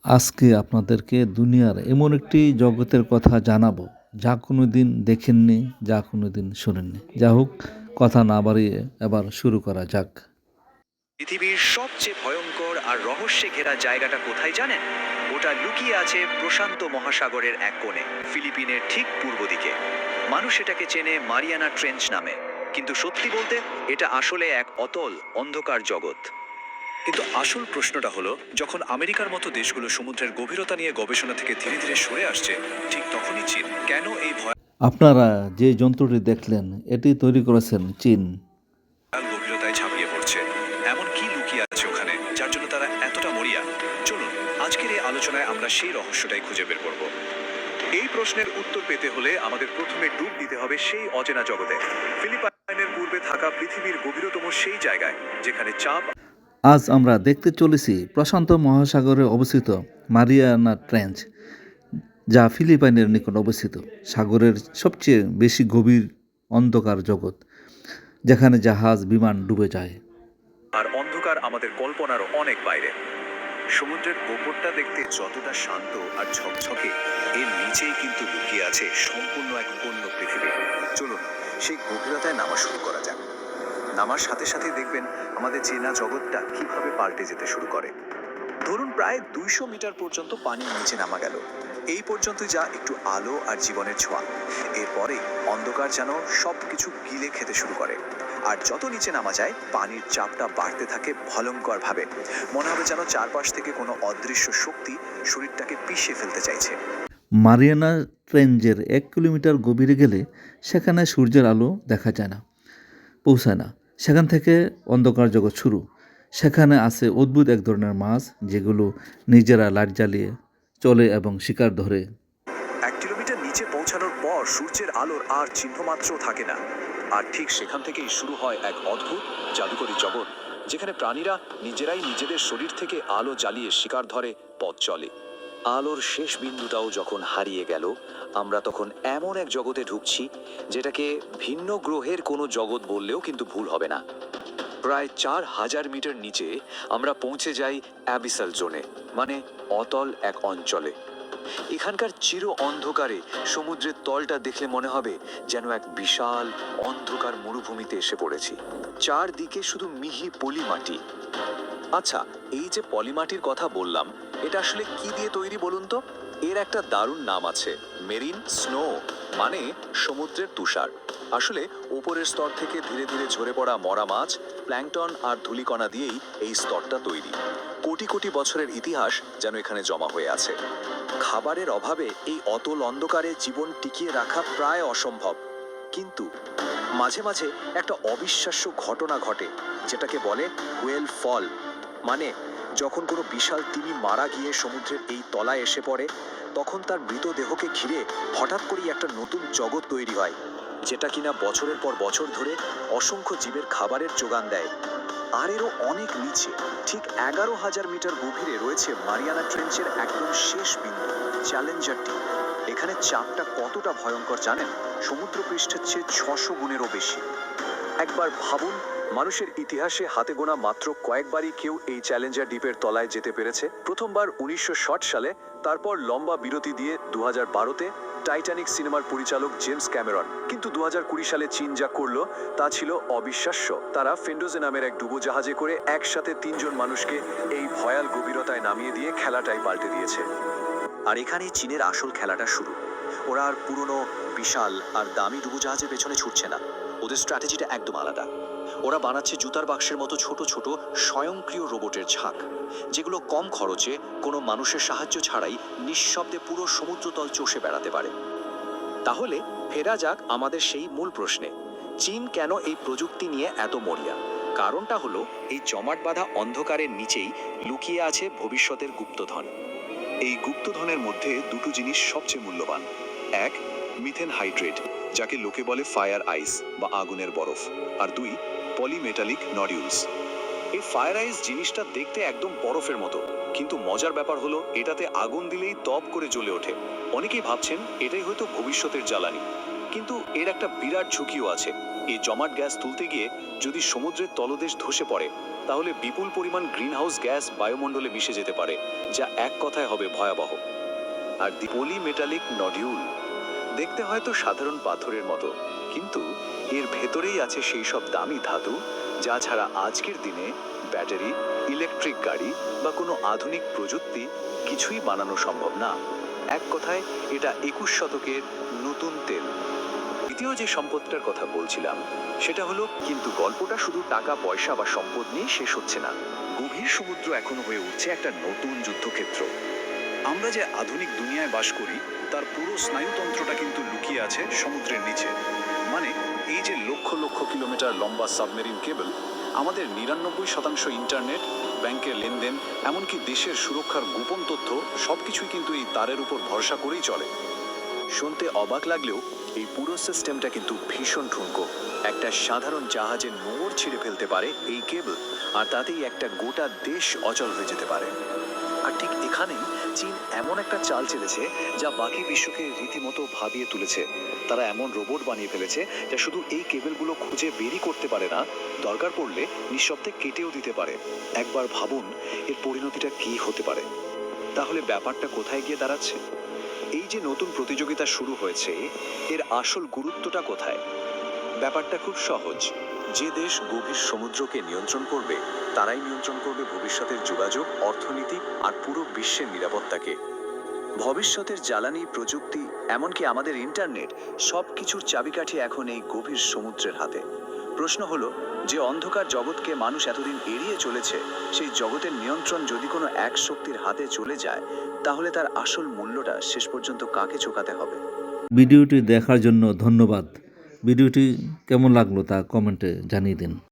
আজকে আপনাদেরকে দুনিয়ার এমন একটি জগতের কথা জানাবো যা কোনোদিন দেখেননি, যা কোনোদিন শোনেননি। যা হোক, কথা না বাড়িয়ে এবার শুরু করা যাক। পৃথিবীর সবচেয়ে ভয়ঙ্কর আর রহস্যে ঘেরা জায়গাটা কোথায় জানেন? ওটা লুকিয়ে আছে প্রশান্ত মহাসাগরের এক কোণে, ফিলিপিনের ঠিক পূর্ব দিকে। মানুষ এটাকে চেনে মারিয়ানা ট্রেঞ্চ নামে, কিন্তু সত্যি বলতে এটা আসলে এক অতল অন্ধকার জগৎ। কিন্তু আসল প্রশ্নটা হলো, যখন আমেরিকার মতো দেশগুলো সমুদ্রের গভীরতা নিয়ে গবেষণা থেকে ধীরে ধীরে সরে আসছে, ঠিক তখনই চীন কেন এই আপনারা যে যন্ত্রটি দেখলেন, এটি তৈরি করেছেন চীন। ভয়াল গভীরতায় ঝাঁপিয়ে পড়ছে? এমন কি লুকিয়ে আছে ওখানে, যার জন্য তারা এতটা মরিয়া? চলুন, আজকের এই আলোচনায় আমরা সেই রহস্যটাই খুঁজে বের করব। এই প্রশ্নের উত্তর পেতে হলে আমাদের প্রথমে ডুব দিতে হবে সেই অচেনা জগতে, ফিলিপাইনের পূর্বে থাকা পৃথিবীর গভীরতম সেই জায়গায়, যেখানে চাপ। আজ আমরা দেখতে চলেছি প্রশান্ত মহাসাগরে অবস্থিত মারিয়ানা ট্রেঞ্চ, যা ফিলিপাইনের নিকট অবস্থিত। সাগরের সবচেয়ে বেশি গভীর অন্ধকার জগৎ, যেখানে জাহাজ বিমান ডুবে যায়। আর অন্ধকার আমাদের কল্পনারও অনেক বাইরে। সমুদ্রের ওপরটা দেখতে যতটা শান্ত আর ঝকঝকে, এর নিচেই কিন্তু লুকিয়ে আছে সম্পূর্ণ এক অন্য পৃথিবী। চলুন সেই গভীরতায় নামা শুরু করা যাক। নামার সাথে সাথে দেখবেন আমাদের চেনা জগৎটা কিভাবে পাল্টে যেতে শুরু করে। ধরুন প্রায় 200 মিটার পর্যন্ত পানির নিচে নামা গেল। এই পর্যন্ত যা একটু আলো আর জীবনের ছোঁয়া। এরপরে অন্ধকার যেন সবকিছু গিলে খেতে শুরু করে। আর যত নিচে নামা যায়, পানির চাপটা বাড়তে থাকে ভয়ঙ্কর ভাবে। মনে হবে যেন চারপাশ থেকে কোনো অদৃশ্য শক্তি শরীরটাকে পিষে ফেলতে চাইছে। মারিয়ানা ট্রেঞ্জের 1 কিলোমিটার গভীরে গেলে সেখানে সূর্যের আলো দেখা যায় না, পৌঁছায় না। সেখান থেকে অন্ধকার জগৎ শুরু। সেখানে আছে অদ্ভুত এক ধরনের মাছ, যেগুলো নিজেরা লাইট জ্বালিয়ে চলে এবং শিকার ধরে। 1 কিলোমিটার নিচে পৌঁছানোর পর সূর্যের আলোর আর চিহ্নমাত্র থাকে না। আর ঠিক সেখান থেকেই শুরু হয় এক অদ্ভুত জাদুকরী জগৎ, যেখানে প্রাণীরা নিজেরাই নিজেদের শরীর থেকে আলো জ্বালিয়ে শিকার ধরে পথ চলে। আলোর শেষ বিন্দুটাও যখন হারিয়ে গেল, আমরা তখন এমন এক জগতে ঢুকছি, যেটাকে ভিন্ন গ্রহের কোনো জগৎ বললেও কিন্তু ভুল হবে না। প্রায় 4000 মিটার নিচে আমরা পৌঁছে যাই অ্যাবিসাল জোনে, মানে অতল এক অঞ্চলে। এখানকার চির অন্ধকারে সমুদ্রের তলটা দেখলে মনে হবে যেন এক বিশাল অন্ধকার মরুভূমিতে এসে পড়েছি। চারদিকে শুধু মিহি পলি মাটি। আচ্ছা, এই যে পলিমাটির কথা বললাম, এটা আসলে কি দিয়ে তৈরি বলুন তো? এর একটা দারুণ নাম আছে, মেরিন স্নো, মানে সমুদ্রের তুষার। আসলে উপরের স্তর থেকে ধীরে ধীরে ঝরে পড়া মরা মাছ, প্ল্যাঙ্কটন আর ধূলিকণা দিয়েই এই স্তরটা তৈরি। কোটি কোটি বছরের ইতিহাস যেন এখানে জমা হয়ে আছে। খাবারের অভাবে এই অতল অন্ধকারে জীবন টিকিয়ে রাখা প্রায় অসম্ভব। কিন্তু মাঝে মাঝে একটা অবিশ্বাস্য ঘটনা ঘটে, যেটাকে বলে হোয়েল ফল। মানে যখন কোনো বিশাল তিমি মারা গিয়ে সমুদ্রের এই তলায় এসে পড়ে, তখন তার মৃতদেহকে ঘিরে হঠাৎ করেই একটা নতুন জগৎ তৈরি হয়, যেটা কিনা বছরের পর বছর ধরে অসংখ্য জীবের খাবারের যোগান দেয়। আর এরও অনেক নিচে, ঠিক 11,000 মিটার গভীরে রয়েছে মারিয়ানা ট্রেঞ্চের একদম শেষ বিন্দু, চ্যালেঞ্জার ডিপ। এখানে চাপটা কতটা ভয়ঙ্কর জানেন? সমুদ্র পৃষ্ঠের চেয়ে 600 গুণেরও বেশি। একবার ভাবুন, মানুষের ইতিহাসে হাতে গোনা মাত্র কয়েকবারই কেউ এই চ্যালেঞ্জার দ্বীপের তলায় যেতে পেরেছে। প্রথমবার 1960 সালে, তারপর লম্বা বিরতি দিয়ে 2012-তে টাইটানিক সিনেমার পরিচালক জেমস ক্যামেরন। কিন্তু 2020 সালে চীন যা করলো তা ছিল অবিশ্বাস্য। তারা ফেন্ডোজে নামের এক ডুবোজাহাজে করে একসাথে 3 জন মানুষকে এই ভয়াল গভীরতায় নামিয়ে দিয়ে খেলাটাই পাল্টে দিয়েছে। আর এখানেই চীনের আসল খেলাটা শুরু। ওরা আর পুরনো বিশাল আর দামি ডুবোজাহাজের পেছনে ছুটছে না। ওদের স্ট্র্যাটেজিটা একদম আলাদা। ওরা বানাচ্ছে জুতার বাক্সের মতো ছোট ছোট স্বয়ংক্রিয় রোবটের ঝাঁক, যেগুলো কম খরচে কোনো মানুষের সাহায্য ছাড়াই নিঃশব্দে পুরো সমুদ্রতল চষে বেড়াতে পারে। তাহলে ফেরা যাক আমাদের সেই মূল প্রশ্নে, চীন কেন এই প্রযুক্তি নিয়ে এত মরিয়া? কারণটা হলো, এই জমাট বাঁধা অন্ধকারের নিচেই লুকিয়ে আছে ভবিষ্যতের গুপ্তধন। এই গুপ্তধনের মধ্যে দুটো জিনিস সবচেয়ে মূল্যবান। এক, মিথেন হাইড্রেট, যাকে লোকে বলে ফায়ার আইস বা আগুনের বরফ। আর দুই, পলিমেটালিক নডিউলস। এই ফায়ার আইস জিনিসটা দেখতে একদম বরফের মতো, কিন্তু মজার ব্যাপার হলো এটাতে আগুন দিলেই তপ করে জ্বলে ওঠে। অনেকেই ভাবছেন এটাই হয়তো ভবিষ্যতের জ্বালানি, কিন্তু এর একটা বিরাট ঝুঁকিও আছে। এই জমাট গ্যাস তুলতে গিয়ে যদি সমুদ্রের তলদেশ ধসে পড়ে, তাহলে বিপুল পরিমাণ গ্রিনহাউস গ্যাস বায়ুমণ্ডলে মিশে যেতে পারে, যা এক কথায় হবে ভয়াবহ। আর পলিমেটালিক নডিউল দেখতে হয়তো সাধারণ পাথরের মতো, কিন্তু এর ভেতরেই আছে সেই সব দামি ধাতু যা ছাড়া আজকের দিনে ব্যাটারি, ইলেকট্রিক গাড়ি বা কোনো আধুনিক প্রযুক্তি কিছুই বানানো সম্ভব না। এক কথায় এটা 21 শতকের নতুন তেল। দ্বিতীয় যে সম্পদটার কথা বলছিলাম সেটা হলো, কিন্তু গল্পটা শুধু টাকা পয়সা বা সম্পদ নিয়ে শেষ হচ্ছে না। গভীর সমুদ্র এখনো হয়ে উঠছে একটা নতুন যুদ্ধক্ষেত্র। আমরা যে আধুনিক দুনিয়ায় বাস করি তার পুরো স্নায়ুতন্ত্রটা কিন্তু লুকিয়ে আছে সমুদ্রের নিচে। মানে এই যে লক্ষ লক্ষ কিলোমিটার লম্বা সাবমেরিন কেবল, আমাদের 99% ইন্টারনেট, ব্যাংকের লেনদেন, এমনকি দেশের সুরক্ষার গোপন তথ্য সবকিছুই কিন্তু এই তারের উপর ভরসা করেই চলে। শুনতে অবাক লাগলেও এই পুরো সিস্টেমটা কিন্তু ভীষণ ঠুনকো। একটা সাধারণ জাহাজের নোঙর ছিঁড়ে ফেলতে পারে এই কেবল, আর তাতেই একটা গোটা দেশ অচল হয়ে যেতে পারে। আর ঠিক এখানেই চীন এমন একটা চাল চেলেছে যা বাকি বিশ্বকে রীতিমতো ভাবিয়ে তুলেছে। তারা এমন রোবট বানিয়ে ফেলেছে যা শুধু এই কেবলগুলো খুঁজে বেরই করতে পারে না, দরকার পড়লে নিঃশব্দে কেটেও দিতে পারে। একবার ভাবুন এর পরিণতিটা কি হতে পারে। তাহলে ব্যাপারটা কোথায় গিয়ে দাঁড়াচ্ছে? এই যে নতুন প্রতিযোগিতা শুরু হয়েছে, এর আসল গুরুত্বটা কোথায়? ব্যাপারটা খুব সহজ। যে দেশ গভীর সমুদ্রকে নিয়ন্ত্রণ করবে, তারাই নিয়ন্ত্রণ করবে ভবিষ্যতের যোগাযোগ, অর্থনীতি আর পুরো বিশ্বের নিরাপত্তাকে। ভবিষ্যতের জ্বালানি, প্রযুক্তি, এমনকি আমাদের ইন্টারনেট, সব কিছুর চাবিকাঠি এখন এই গভীর সমুদ্রের হাতে। প্রশ্ন হলো, যে অন্ধকার জগৎকে মানুষ এতদিন এড়িয়ে চলেছে, সেই জগতের নিয়ন্ত্রণ যদি কোনো এক শক্তির হাতে চলে যায়, তাহলে তার আসল মূল্যটা শেষ পর্যন্ত কাকে চোকাতে হবে? ভিডিওটি দেখার জন্য ধন্যবাদ। ভিডিওটি কেমন লাগলো তা কমেন্টে জানিয়ে দিন।